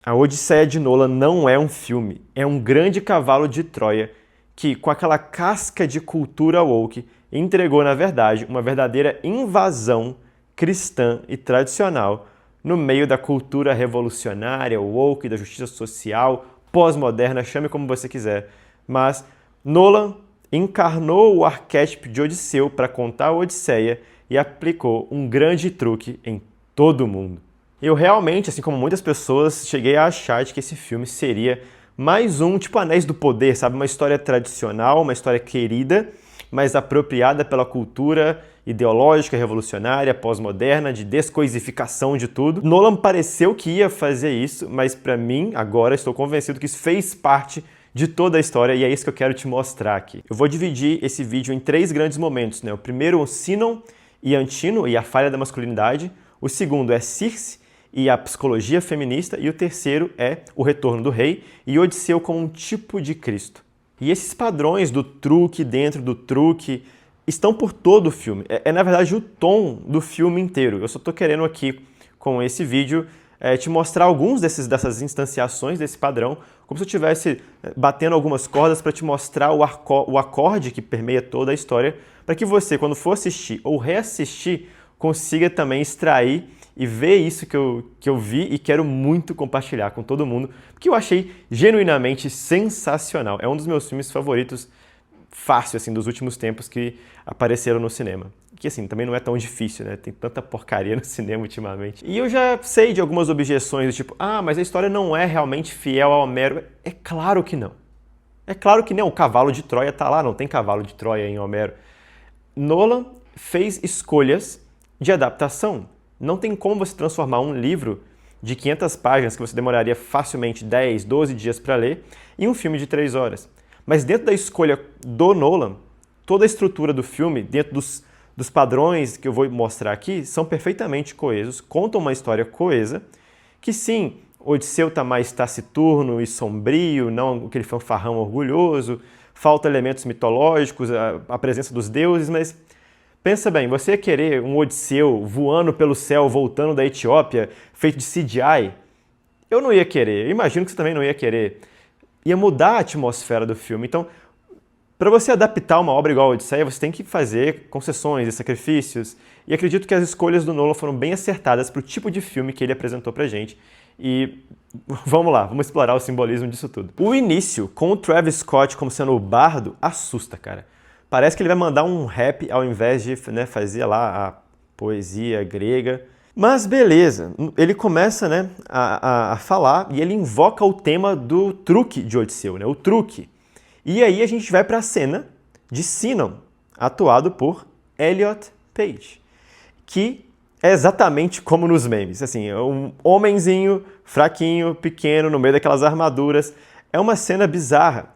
A Odisseia de Nolan não é um filme, é um grande cavalo de Troia que, com aquela casca de cultura woke, entregou, na verdade, uma verdadeira invasão cristã e tradicional no meio da cultura revolucionária, woke, da justiça social, pós-moderna, chame como você quiser. Mas Nolan encarnou o arquétipo de Odisseu para contar a Odisseia e aplicou um grande truque em todo mundo. Eu realmente, assim como muitas pessoas, cheguei a achar de que esse filme seria mais um, tipo Anéis do Poder, sabe? Uma história tradicional, uma história querida, mas apropriada pela cultura ideológica, revolucionária, pós-moderna, de descoisificação de tudo. Nolan pareceu que ia fazer isso, mas para mim, agora, estou convencido que isso fez parte de toda a história e é isso que eu quero te mostrar aqui. Eu vou dividir esse vídeo em 3 grandes momentos, né? O primeiro, o Sinon e Antino e a falha da masculinidade. O segundo é Circe e a psicologia feminista, e o terceiro é o retorno do rei e Odisseu como um tipo de Cristo. E esses padrões do truque dentro do truque estão por todo o filme. Na verdade, o tom do filme inteiro. Eu só estou querendo aqui, com esse vídeo, te mostrar alguns dessas instanciações desse padrão, como se eu estivesse batendo algumas cordas para te mostrar o acorde que permeia toda a história, para que você, quando for assistir ou reassistir, consiga também extrair e ver isso que eu vi e quero muito compartilhar com todo mundo, porque eu achei genuinamente sensacional. É um dos meus filmes favoritos, fácil, assim, dos últimos tempos que apareceram no cinema. Que, assim, também não é tão difícil, né? Tem tanta porcaria no cinema ultimamente. E eu já sei de algumas objeções do tipo, mas a história não é realmente fiel ao Homero. É claro que não. É claro que não. O cavalo de Troia tá lá, não tem cavalo de Troia em Homero. Nolan fez escolhas de adaptação. Não tem como você transformar um livro de 500 páginas que você demoraria facilmente 10, 12 dias para ler em um filme de 3 horas. Mas dentro da escolha do Nolan, toda a estrutura do filme, dentro dos padrões que eu vou mostrar aqui, são perfeitamente coesos, contam uma história coesa, que sim, Odisseu está mais taciturno e sombrio, não aquele fanfarrão orgulhoso, falta elementos mitológicos, a presença dos deuses, mas pensa bem, você ia querer um Odisseu voando pelo céu, voltando da Etiópia, feito de CGI? Eu não ia querer, eu imagino que você também não ia querer. Ia mudar a atmosfera do filme. Então, para você adaptar uma obra igual a Odisseia, você tem que fazer concessões e sacrifícios. E acredito que as escolhas do Nolan foram bem acertadas para o tipo de filme que ele apresentou pra gente. E vamos lá, vamos explorar o simbolismo disso tudo. O início, com o Travis Scott como sendo o bardo, assusta, cara. Parece que ele vai mandar um rap ao invés de fazer lá a poesia grega. Mas beleza, ele começa a falar e ele invoca o tema do truque de Odisseu, o truque. E aí a gente vai para a cena de Sinon, atuado por Elliot Page, que é exatamente como nos memes, assim, é um homenzinho fraquinho, pequeno, no meio daquelas armaduras. É uma cena bizarra.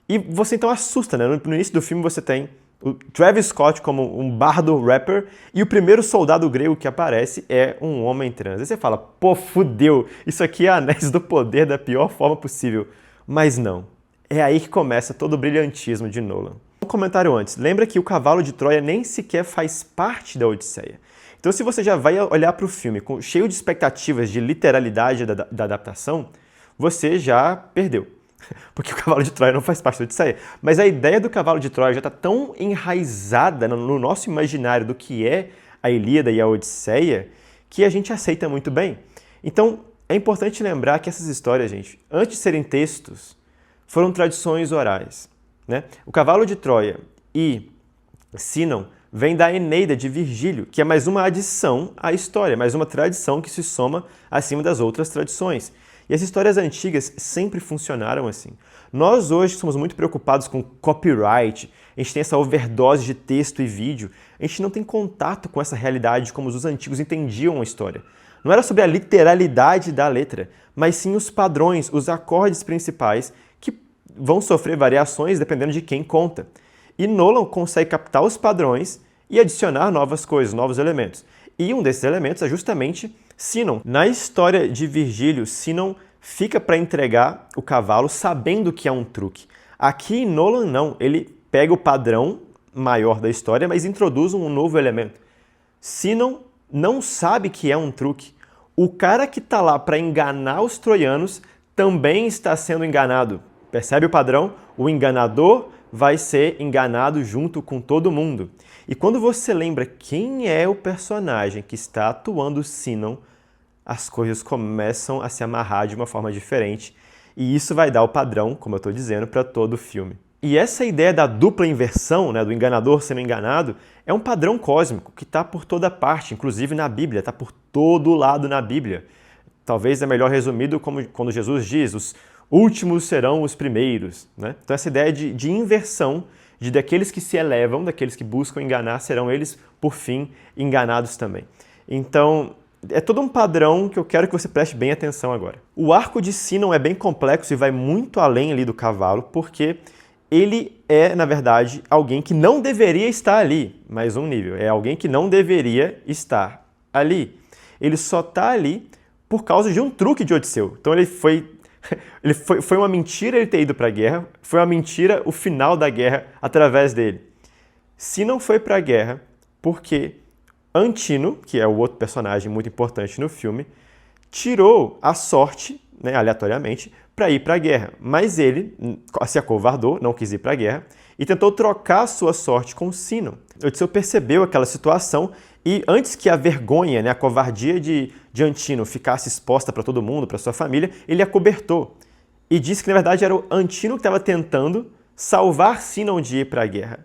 E você então assusta, né? No início do filme você tem o Travis Scott como um bardo rapper e o primeiro soldado grego que aparece é um homem trans. Aí você fala, pô, fudeu, isso aqui é Anéis do Poder da pior forma possível. Mas não, é aí que começa todo o brilhantismo de Nolan. Um comentário antes, lembra que o cavalo de Troia nem sequer faz parte da Odisseia. Então se você já vai olhar para o filme cheio de expectativas de literalidade da adaptação, você já perdeu. Porque o cavalo de Troia não faz parte da Odisseia. Mas a ideia do cavalo de Troia já está tão enraizada no nosso imaginário do que é a Ilíada e a Odisseia que a gente aceita muito bem. Então, é importante lembrar que essas histórias, gente, antes de serem textos, foram tradições orais, né? O cavalo de Troia e Sinon vem da Eneida de Virgílio, que é mais uma adição à história, mais uma tradição que se soma acima das outras tradições. E as histórias antigas sempre funcionaram assim. Nós hoje somos muito preocupados com copyright, a gente tem essa overdose de texto e vídeo, a gente não tem contato com essa realidade como os antigos entendiam a história. Não era sobre a literalidade da letra, mas sim os padrões, os acordes principais que vão sofrer variações dependendo de quem conta. E Nolan consegue captar os padrões e adicionar novas coisas, novos elementos. E um desses elementos é justamente Sinon. Na história de Virgílio, Sinon fica para entregar o cavalo sabendo que é um truque. Aqui, Nolan não. Ele pega o padrão maior da história, mas introduz um novo elemento. Sinon não sabe que é um truque. o cara que está lá para enganar os troianos também está sendo enganado. Percebe o padrão? O enganador vai ser enganado junto com todo mundo. E quando você lembra quem é o personagem que está atuando Sinon, as coisas começam a se amarrar de uma forma diferente. E isso vai dar o padrão, como eu estou dizendo, para todo o filme. E essa ideia da dupla inversão, né, do enganador sendo enganado, é um padrão cósmico que está por toda parte, inclusive na Bíblia, está por todo lado na Bíblia. Talvez é melhor resumido como quando Jesus diz, os últimos serão os primeiros. Né? Então essa ideia de inversão, de daqueles que se elevam, daqueles que buscam enganar, serão eles, por fim, enganados também. Então, é todo um padrão que eu quero que você preste bem atenção agora. O arco de Sinon é bem complexo e vai muito além ali do cavalo, porque ele é, na verdade, alguém que não deveria estar ali. Mais um nível. É alguém que não deveria estar ali. Ele só está ali por causa de um truque de Odisseu. Então foi uma mentira ele ter ido para a guerra, foi uma mentira o final da guerra através dele. Sinon foi para a guerra porque Antino, que é o outro personagem muito importante no filme, tirou a sorte, né, aleatoriamente, para ir para a guerra. Mas ele se acovardou, não quis ir para a guerra, e tentou trocar a sua sorte com Sinon. Odisseu percebeu aquela situação e antes que a vergonha, né, a covardia de Antino ficasse exposta para todo mundo, para sua família, ele acobertou. E disse que, na verdade, era o Antino que estava tentando salvar Sinon de ir para a guerra.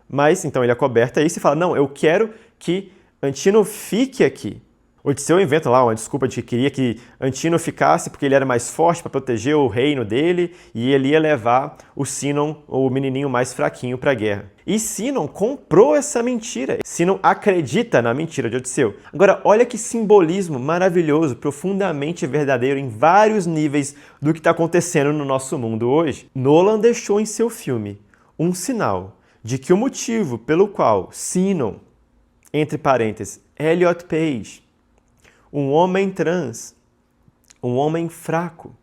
Mas, então, ele acoberta isso e fala, não, eu quero que Antino fique aqui. Odisseu inventa lá uma desculpa de que queria que Antino ficasse porque ele era mais forte para proteger o reino dele e ele ia levar o Sinon, o menininho mais fraquinho, para a guerra. E Sinon comprou essa mentira. Sinon acredita na mentira de Odisseu. Agora, olha que simbolismo maravilhoso, profundamente verdadeiro em vários níveis do que está acontecendo no nosso mundo hoje. Nolan deixou em seu filme um sinal de que o motivo pelo qual Sinon, entre parênteses, Elliot Page, um homem trans, um homem fraco,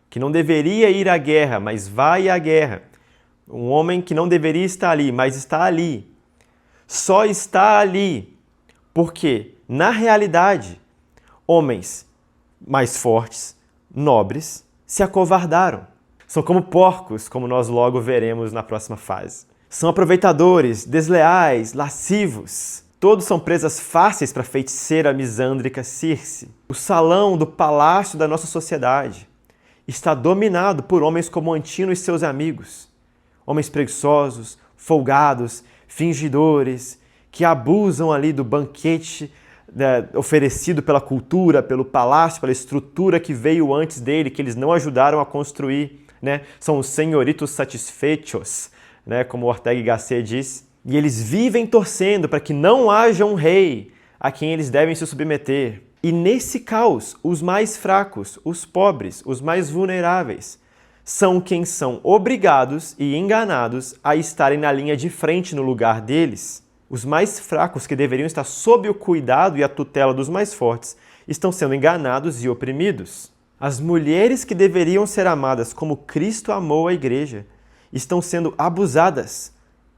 que não deveria ir à guerra, mas vai à guerra, um homem que não deveria estar ali, mas está ali, só está ali porque, na realidade, homens mais fortes, nobres, se acovardaram. São como porcos, como nós logo veremos na próxima fase. São aproveitadores, desleais, lascivos. Todos são presas fáceis para a feiticeira misândrica Circe. O salão do palácio da nossa sociedade está dominado por homens como Antino e seus amigos. Homens preguiçosos, folgados, fingidores, que abusam ali do banquete oferecido pela cultura, pelo palácio, pela estrutura que veio antes dele, que eles não ajudaram a construir. Né? São os senhoritos satisfeitos, né? Como Ortega y Gasset diz. E eles vivem torcendo para que não haja um rei a quem eles devem se submeter. E nesse caos, os mais fracos, os pobres, os mais vulneráveis, são quem são obrigados e enganados a estarem na linha de frente no lugar deles. Os mais fracos, que deveriam estar sob o cuidado e a tutela dos mais fortes, estão sendo enganados e oprimidos. As mulheres que deveriam ser amadas como Cristo amou a igreja, estão sendo abusadas,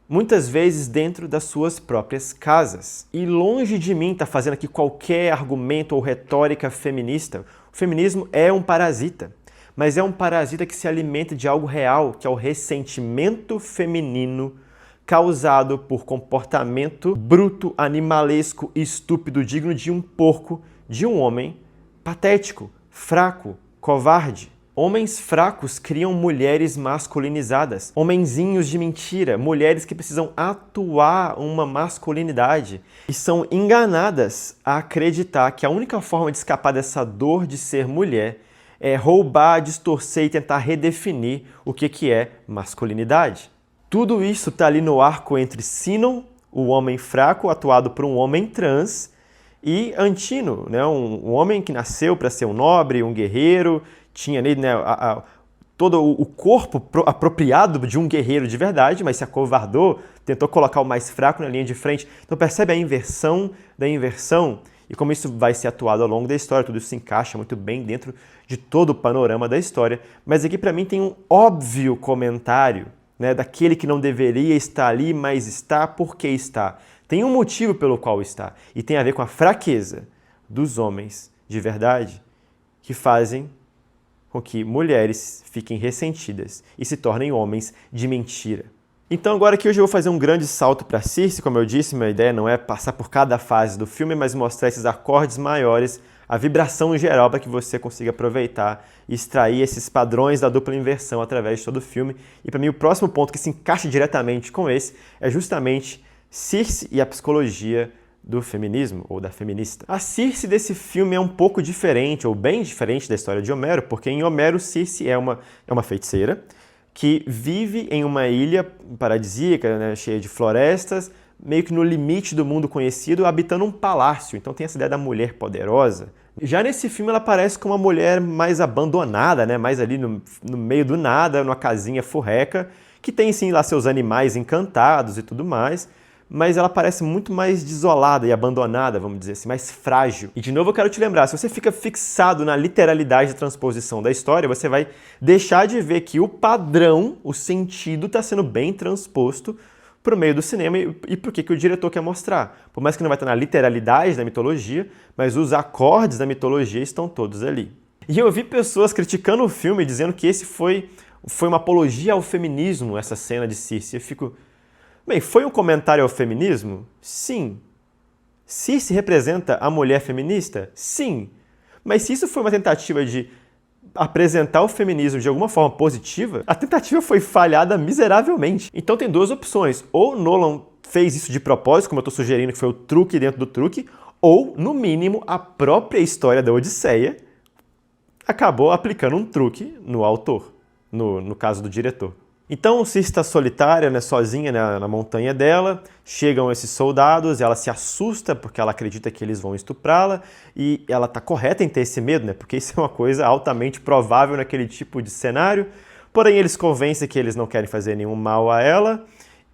muitas vezes dentro das suas próprias casas. E longe de mim estar fazendo aqui qualquer argumento ou retórica feminista. O feminismo é um parasita, mas é um parasita que se alimenta de algo real, que é o ressentimento feminino causado por comportamento bruto, animalesco e estúpido, digno de um porco, de um homem patético, fraco, covarde. Homens fracos criam mulheres masculinizadas, homenzinhos de mentira, mulheres que precisam atuar uma masculinidade e são enganadas a acreditar que a única forma de escapar dessa dor de ser mulher é roubar, distorcer e tentar redefinir o que é masculinidade. Tudo isso está ali no arco entre Sinon, o homem fraco atuado por um homem trans, e Antino, né, um homem que nasceu para ser um nobre, um guerreiro, tinha nele, né, todo o corpo apropriado de um guerreiro de verdade, mas se acovardou, tentou colocar o mais fraco na linha de frente. Então percebe a inversão da inversão e como isso vai ser atuado ao longo da história. Tudo isso se encaixa muito bem dentro de todo o panorama da história. Mas aqui para mim tem um óbvio comentário, né, daquele que não deveria estar ali, mas está porque está. Tem um motivo pelo qual está e tem a ver com a fraqueza dos homens de verdade que fazem com que mulheres fiquem ressentidas e se tornem homens de mentira. Então agora aqui hoje eu vou fazer um grande salto para Circe, como eu disse, minha ideia não é passar por cada fase do filme, mas mostrar esses acordes maiores, a vibração geral para que você consiga aproveitar e extrair esses padrões da dupla inversão através de todo o filme. E para mim o próximo ponto que se encaixa diretamente com esse é justamente Circe e a psicologia do feminismo, ou da feminista. A Circe desse filme é um pouco diferente, ou bem diferente da história de Homero, porque em Homero Circe é uma feiticeira que vive em uma ilha paradisíaca, né, cheia de florestas, meio que no limite do mundo conhecido, habitando um palácio. Então tem essa ideia da mulher poderosa. Já nesse filme ela parece como uma mulher mais abandonada, né, mais ali no meio do nada, numa casinha furreca, que tem sim lá seus animais encantados e tudo mais, mas ela parece muito mais desolada e abandonada, vamos dizer assim, mais frágil. E de novo eu quero te lembrar, se você fica fixado na literalidade da transposição da história, você vai deixar de ver que o padrão, o sentido, está sendo bem transposto para o meio do cinema e para o que o diretor quer mostrar. Por mais que não vai estar na literalidade da mitologia, mas os acordes da mitologia estão todos ali. E eu vi pessoas criticando o filme, dizendo que esse foi uma apologia ao feminismo, essa cena de Circe. Eu fico... Bem, foi um comentário ao feminismo? Sim. Circe representa a mulher feminista? Sim. Mas se isso foi uma tentativa de apresentar o feminismo de alguma forma positiva, a tentativa foi falhada miseravelmente. Então tem duas opções. Ou Nolan fez isso de propósito, como eu estou sugerindo que foi o truque dentro do truque, ou, no mínimo, a própria história da Odisseia acabou aplicando um truque no autor, no caso do diretor. Então Circe está solitária, né, sozinha na montanha dela, chegam esses soldados, ela se assusta porque ela acredita que eles vão estuprá-la e ela está correta em ter esse medo, né, porque isso é uma coisa altamente provável naquele tipo de cenário, porém eles convencem que eles não querem fazer nenhum mal a ela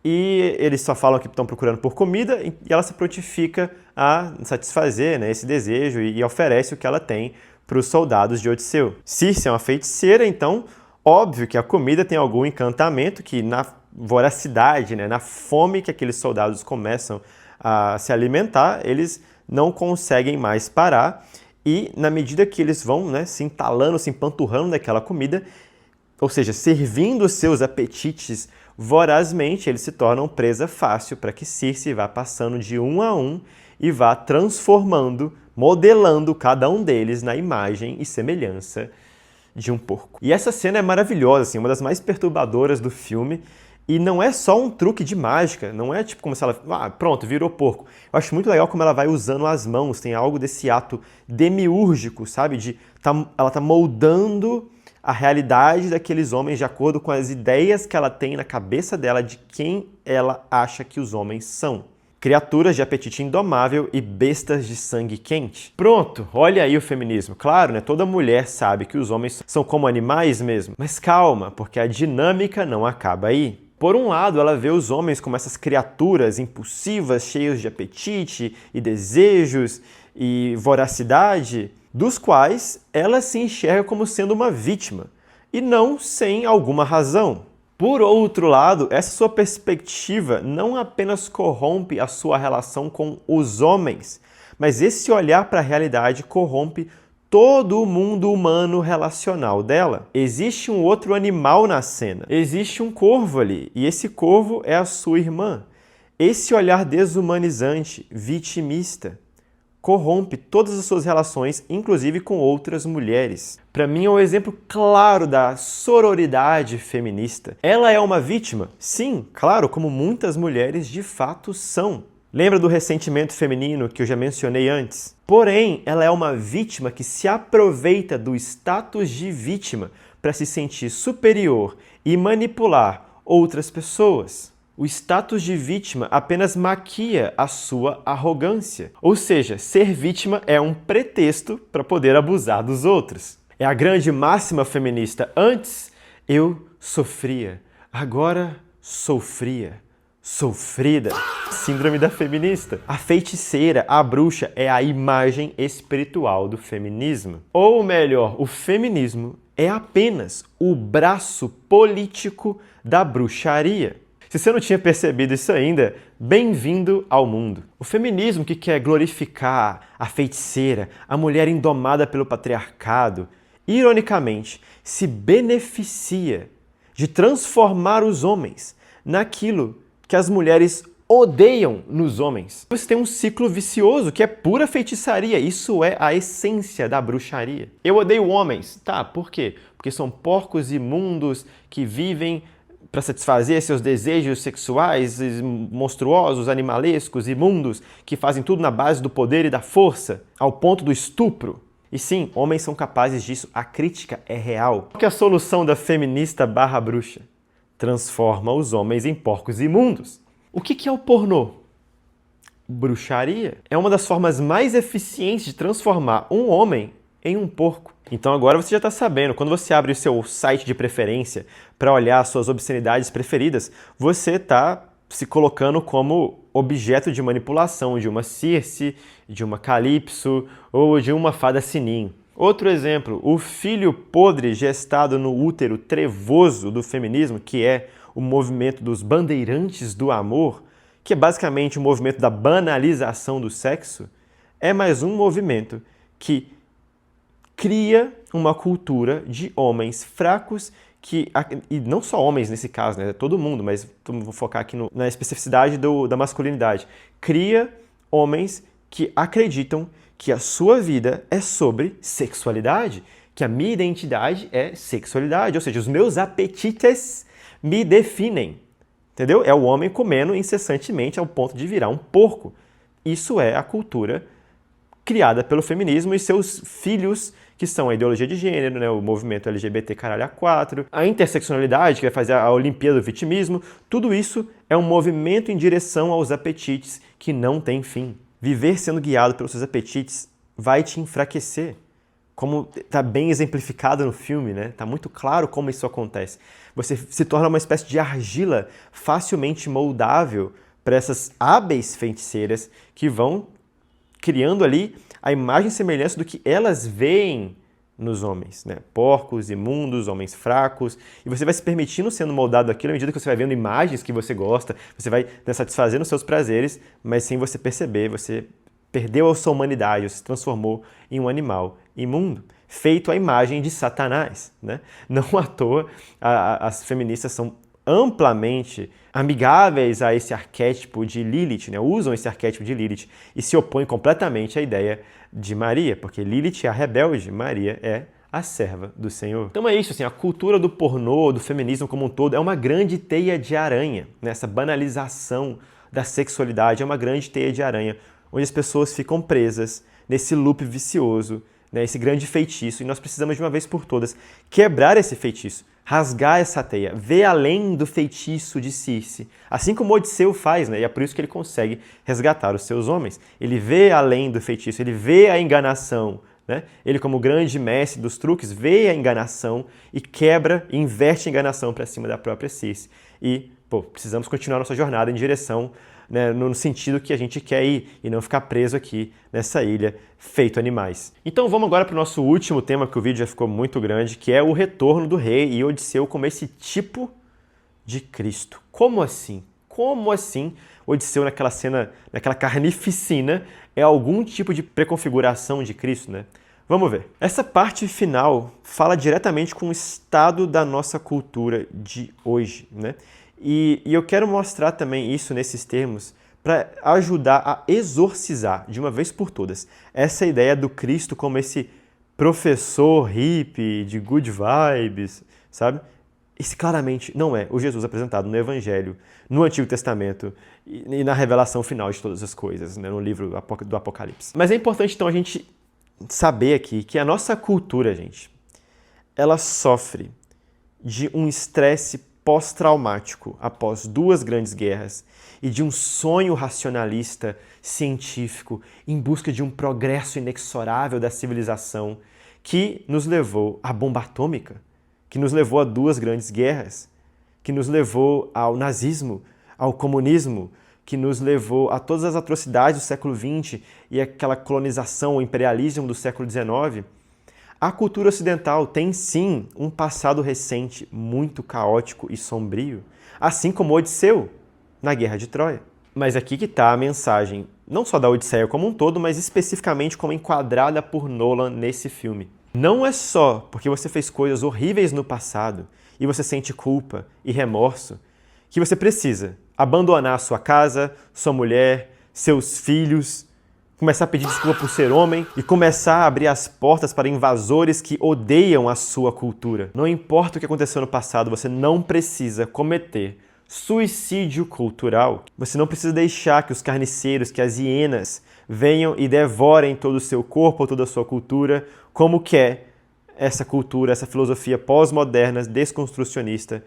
e eles só falam que estão procurando por comida e ela se prontifica a satisfazer, né, esse desejo e oferece o que ela tem para os soldados de Odisseu. Circe é uma feiticeira, então óbvio que a comida tem algum encantamento que na voracidade, né, na fome que aqueles soldados começam a se alimentar, eles não conseguem mais parar e na medida que eles vão, né, se entalando, se empanturrando daquela comida, ou seja, servindo seus apetites vorazmente, eles se tornam presa fácil para que Circe vá passando de um a um e vá transformando, modelando cada um deles na imagem e semelhança de um porco. E essa cena é maravilhosa, assim, uma das mais perturbadoras do filme. E não é só um truque de mágica, não é tipo como se ela... pronto, virou porco. Eu acho muito legal como ela vai usando as mãos, tem algo desse ato demiúrgico, sabe? Ela tá moldando a realidade daqueles homens de acordo com as ideias que ela tem na cabeça dela de quem ela acha que os homens são. Criaturas de apetite indomável e bestas de sangue quente. Pronto, olha aí o feminismo. Claro, né, toda mulher sabe que os homens são como animais mesmo. Mas calma, porque a dinâmica não acaba aí. Por um lado, ela vê os homens como essas criaturas impulsivas, cheios de apetite e desejos e voracidade, dos quais ela se enxerga como sendo uma vítima, e não sem alguma razão. Por outro lado, essa sua perspectiva não apenas corrompe a sua relação com os homens, mas esse olhar para a realidade corrompe todo o mundo humano relacional dela. Existe um outro animal na cena, existe um corvo ali, e esse corvo é a sua irmã. Esse olhar desumanizante, vitimista, corrompe todas as suas relações, inclusive com outras mulheres. Para mim é um exemplo claro da sororidade feminista. Ela é uma vítima? Sim, claro, como muitas mulheres de fato são. Lembra do ressentimento feminino que eu já mencionei antes? Porém, ela é uma vítima que se aproveita do status de vítima para se sentir superior e manipular outras pessoas. O status de vítima apenas maquia a sua arrogância. Ou seja, ser vítima é um pretexto para poder abusar dos outros. É a grande máxima feminista. Antes eu sofria, agora sou fria. Sofrida. Síndrome da feminista. A feiticeira, a bruxa, é a imagem espiritual do feminismo. Ou melhor, o feminismo é apenas o braço político da bruxaria. Se você não tinha percebido isso ainda, bem-vindo ao mundo. O feminismo que quer glorificar a feiticeira, a mulher indomada pelo patriarcado, ironicamente, se beneficia de transformar os homens naquilo que as mulheres odeiam nos homens. Você tem um ciclo vicioso que é pura feitiçaria. Isso é a essência da bruxaria. Eu odeio homens. Tá, por quê? Porque são porcos imundos que vivem para satisfazer seus desejos sexuais monstruosos, animalescos, imundos, que fazem tudo na base do poder e da força, ao ponto do estupro. E sim, homens são capazes disso. A crítica é real. Qual que é a solução da feminista barra bruxa? Transforma os homens em porcos imundos. O que é o pornô? Bruxaria. É uma das formas mais eficientes de transformar um homem em um porco. Então agora você já está sabendo, quando você abre o seu site de preferência para olhar as suas obscenidades preferidas, você está se colocando como objeto de manipulação de uma Circe, de uma Calypso ou de uma fada sininho. Outro exemplo, o filho podre gestado no útero trevoso do feminismo, que é o movimento dos bandeirantes do amor, que é basicamente o movimento da banalização do sexo, é mais um movimento que cria uma cultura de homens fracos e não só homens nesse caso, né? Todo mundo, mas vou focar aqui na especificidade da masculinidade. Cria homens que acreditam que a sua vida é sobre sexualidade, que a minha identidade é sexualidade, ou seja, os meus apetites me definem, entendeu? É o homem comendo incessantemente ao ponto de virar um porco. Isso é a cultura criada pelo feminismo e seus filhos, que são a ideologia de gênero, né, o movimento LGBT caralho A4, a interseccionalidade, que vai fazer a Olimpíada do Vitimismo, tudo isso é um movimento em direção aos apetites que não tem fim. Viver sendo guiado pelos seus apetites vai te enfraquecer, como está bem exemplificado no filme, né? Tá muito claro como isso acontece. Você se torna uma espécie de argila facilmente moldável para essas hábeis feiticeiras que vão criando ali a imagem e semelhança do que elas veem nos homens, né? Porcos, imundos, homens fracos, e você vai se permitindo sendo moldado aquilo à medida que você vai vendo imagens que você gosta, você vai satisfazendo os seus prazeres, mas sem você perceber, você perdeu a sua humanidade, você se transformou em um animal imundo, feito à imagem de Satanás, né? Não à toa as feministas são amplamente amigáveis a esse arquétipo de Lilith, né? Usam esse arquétipo de Lilith e se opõem completamente à ideia de Maria, porque Lilith é a rebelde, Maria é a serva do Senhor. Então é isso, assim, a cultura do pornô, do feminismo como um todo, é uma grande teia de aranha, né? Essa banalização da sexualidade é uma grande teia de aranha, onde as pessoas ficam presas nesse loop vicioso, né? Esse grande feitiço, e nós precisamos de uma vez por todas quebrar esse feitiço, rasgar essa teia, ver além do feitiço de Circe, assim como Odisseu faz, né? E é por isso que ele consegue resgatar os seus homens. Ele vê além do feitiço, ele vê a enganação, né? Ele, como grande mestre dos truques, vê a enganação e quebra, e inverte a enganação para cima da própria Circe. E, precisamos continuar nossa jornada em direção, né, no sentido que a gente quer ir e não ficar preso aqui nessa ilha feito animais. Então vamos agora para o nosso último tema, porque o vídeo já ficou muito grande, que é o retorno do rei e Odisseu como esse tipo de Cristo. Como assim? Como assim Odisseu naquela cena, naquela carnificina, é algum tipo de preconfiguração de Cristo, né? Vamos ver. Essa parte final fala diretamente com o estado da nossa cultura de hoje, né? E eu quero mostrar também isso nesses termos para ajudar a exorcizar, de uma vez por todas, essa ideia do Cristo como esse professor hippie de good vibes, sabe? Esse claramente não é o Jesus apresentado no Evangelho, no Antigo Testamento e na revelação final de todas as coisas, né? No livro do Apocalipse. Mas é importante, então, a gente saber aqui que a nossa cultura, gente, ela sofre de um estresse pós-traumático após 2 grandes guerras e de um sonho racionalista científico em busca de um progresso inexorável da civilização que nos levou à bomba atômica, que nos levou a 2 grandes guerras, que nos levou ao nazismo, ao comunismo, que nos levou a todas as atrocidades do século XX e aquela colonização, o imperialismo do século XIX. A cultura ocidental tem sim um passado recente muito caótico e sombrio, assim como Odisseu na Guerra de Troia. Mas aqui que está a mensagem, não só da Odisseia como um todo, mas especificamente como enquadrada por Nolan nesse filme. Não é só porque você fez coisas horríveis no passado e você sente culpa e remorso que você precisa abandonar sua casa, sua mulher, seus filhos, começar a pedir desculpa por ser homem e começar a abrir as portas para invasores que odeiam a sua cultura. Não importa o que aconteceu no passado, você não precisa cometer suicídio cultural. Você não precisa deixar que os carniceiros, que as hienas venham e devorem todo o seu corpo, toda a sua cultura, como quer essa cultura, essa filosofia pós-moderna, desconstrucionista,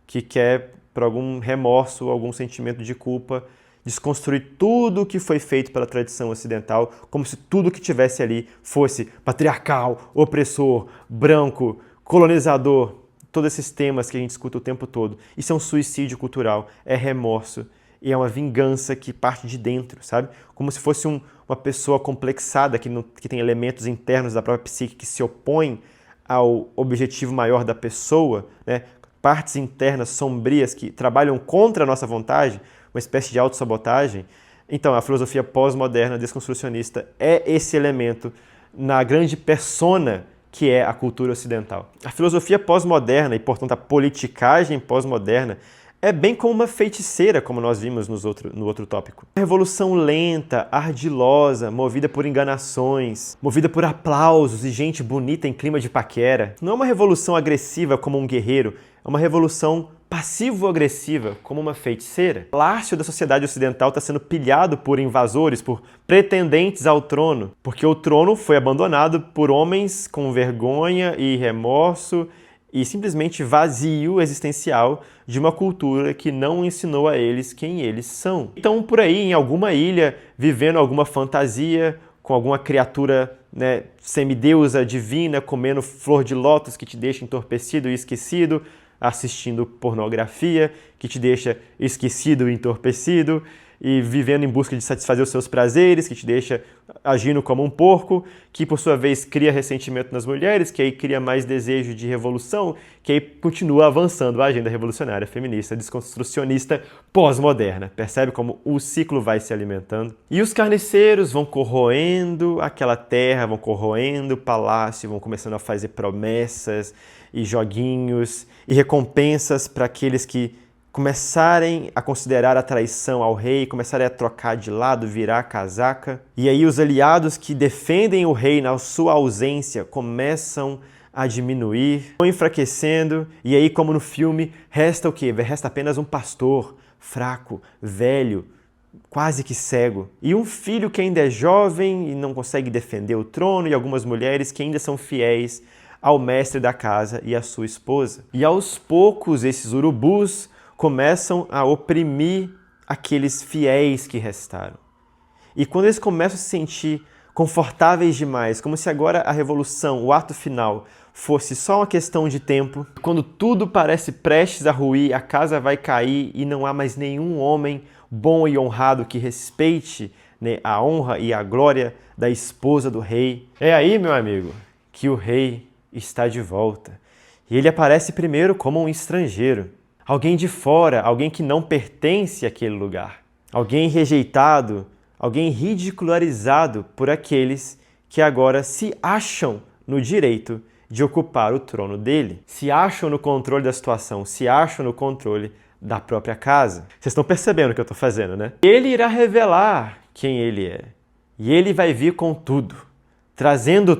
que quer, por algum remorso, algum sentimento de culpa, desconstruir tudo o que foi feito pela tradição ocidental, como se tudo que tivesse ali fosse patriarcal, opressor, branco, colonizador, todos esses temas que a gente escuta o tempo todo. Isso é um suicídio cultural, é remorso e é uma vingança que parte de dentro, sabe? Como se fosse uma pessoa complexada que tem elementos internos da própria psique que se opõem ao objetivo maior da pessoa, né? Partes internas sombrias que trabalham contra a nossa vontade, uma espécie de autossabotagem. Então, a filosofia pós-moderna, desconstrucionista, é esse elemento na grande persona que é a cultura ocidental. A filosofia pós-moderna e, portanto, a politicagem pós-moderna é bem como uma feiticeira, como nós vimos no outro tópico. Uma revolução lenta, ardilosa, movida por enganações, movida por aplausos e gente bonita em clima de paquera. Não é uma revolução agressiva como um guerreiro, é uma revolução passivo-agressiva, como uma feiticeira. O palácio da sociedade ocidental está sendo pilhado por invasores, por pretendentes ao trono, porque o trono foi abandonado por homens com vergonha e remorso e simplesmente vazio existencial de uma cultura que não ensinou a eles quem eles são. Então, por aí, em alguma ilha, vivendo alguma fantasia, com alguma criatura, né, semideusa divina, comendo flor de lótus que te deixa entorpecido e esquecido, assistindo pornografia, que te deixa esquecido e entorpecido, e vivendo em busca de satisfazer os seus prazeres, que te deixa agindo como um porco, que por sua vez cria ressentimento nas mulheres, que aí cria mais desejo de revolução, que aí continua avançando a agenda revolucionária, feminista, desconstrucionista, pós-moderna. Percebe como o ciclo vai se alimentando? E os carniceiros vão corroendo aquela terra, vão corroendo o palácio, vão começando a fazer promessas e joguinhos e recompensas para aqueles que começarem a considerar a traição ao rei, começarem a trocar de lado, virar a casaca. E aí os aliados que defendem o rei na sua ausência começam a diminuir, vão enfraquecendo, e aí, como no filme, resta o quê? Resta apenas um pastor, fraco, velho, quase que cego, e um filho que ainda é jovem e não consegue defender o trono, e algumas mulheres que ainda são fiéis ao mestre da casa e à sua esposa. E aos poucos, esses urubus começam a oprimir aqueles fiéis que restaram. E quando eles começam a se sentir confortáveis demais, como se agora a revolução, o ato final, fosse só uma questão de tempo, quando tudo parece prestes a ruir, a casa vai cair e não há mais nenhum homem bom e honrado que respeite, né, a honra e a glória da esposa do rei. É aí, meu amigo, que o rei está de volta. E ele aparece primeiro como um estrangeiro. Alguém de fora, alguém que não pertence àquele lugar. Alguém rejeitado, alguém ridicularizado por aqueles que agora se acham no direito de ocupar o trono dele. Se acham no controle da situação, se acham no controle da própria casa. Vocês estão percebendo o que eu estou fazendo, né? Ele irá revelar quem ele é. E ele vai vir com tudo, trazendo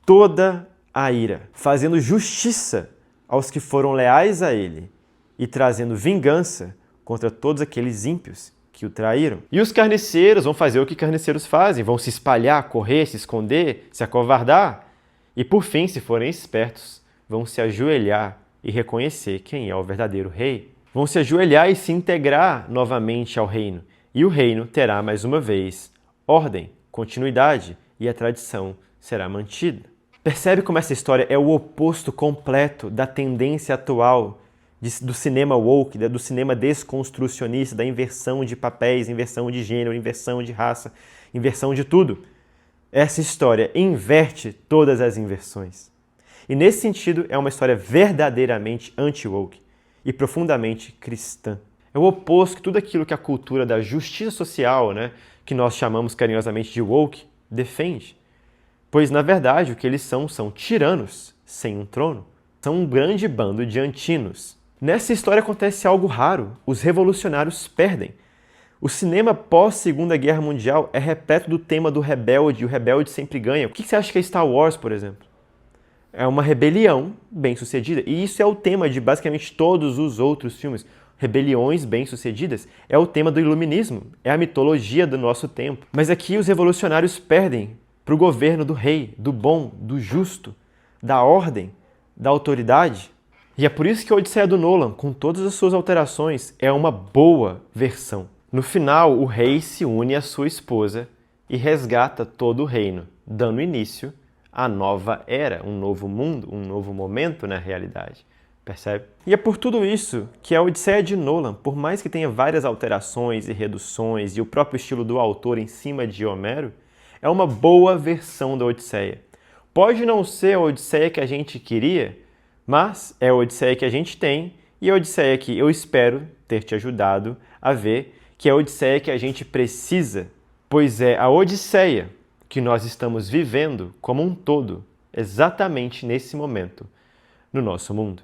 toda a ira, fazendo justiça aos que foram leais a ele e trazendo vingança contra todos aqueles ímpios que o traíram. E os carniceiros vão fazer o que carniceiros fazem, vão se espalhar, correr, se esconder, se acovardar. E por fim, se forem espertos, vão se ajoelhar e reconhecer quem é o verdadeiro rei. Vão se ajoelhar e se integrar novamente ao reino. E o reino terá mais uma vez ordem, continuidade e a tradição será mantida. Percebe como essa história é o oposto completo da tendência atual do cinema woke, do cinema desconstrucionista, da inversão de papéis, inversão de gênero, inversão de raça, inversão de tudo. Essa história inverte todas as inversões. E nesse sentido, é uma história verdadeiramente anti-woke e profundamente cristã. É o oposto de tudo aquilo que a cultura da justiça social, que nós chamamos carinhosamente de woke, defende. Pois, na verdade, o que eles são tiranos sem um trono. São um grande bando de antinos. Nessa história acontece algo raro. Os revolucionários perdem. O cinema pós-Segunda Guerra Mundial é repleto do tema do rebelde, e o rebelde sempre ganha. O que você acha que é Star Wars, por exemplo? É uma rebelião bem-sucedida. E isso é o tema de basicamente todos os outros filmes. Rebeliões bem-sucedidas é o tema do iluminismo, é a mitologia do nosso tempo. Mas aqui os revolucionários perdem para o governo do rei, do bom, do justo, da ordem, da autoridade. E é por isso que a Odisseia do Nolan, com todas as suas alterações, é uma boa versão. No final, o rei se une à sua esposa e resgata todo o reino, dando início à nova era, um novo mundo, um novo momento na realidade. Percebe? E é por tudo isso que a Odisseia de Nolan, por mais que tenha várias alterações e reduções e o próprio estilo do autor em cima de Homero, é uma boa versão da Odisseia. Pode não ser a Odisseia que a gente queria, mas é a Odisseia que a gente tem e a Odisseia que eu espero ter te ajudado a ver, que é a Odisseia que a gente precisa, pois é a Odisseia que nós estamos vivendo como um todo, exatamente nesse momento, no nosso mundo.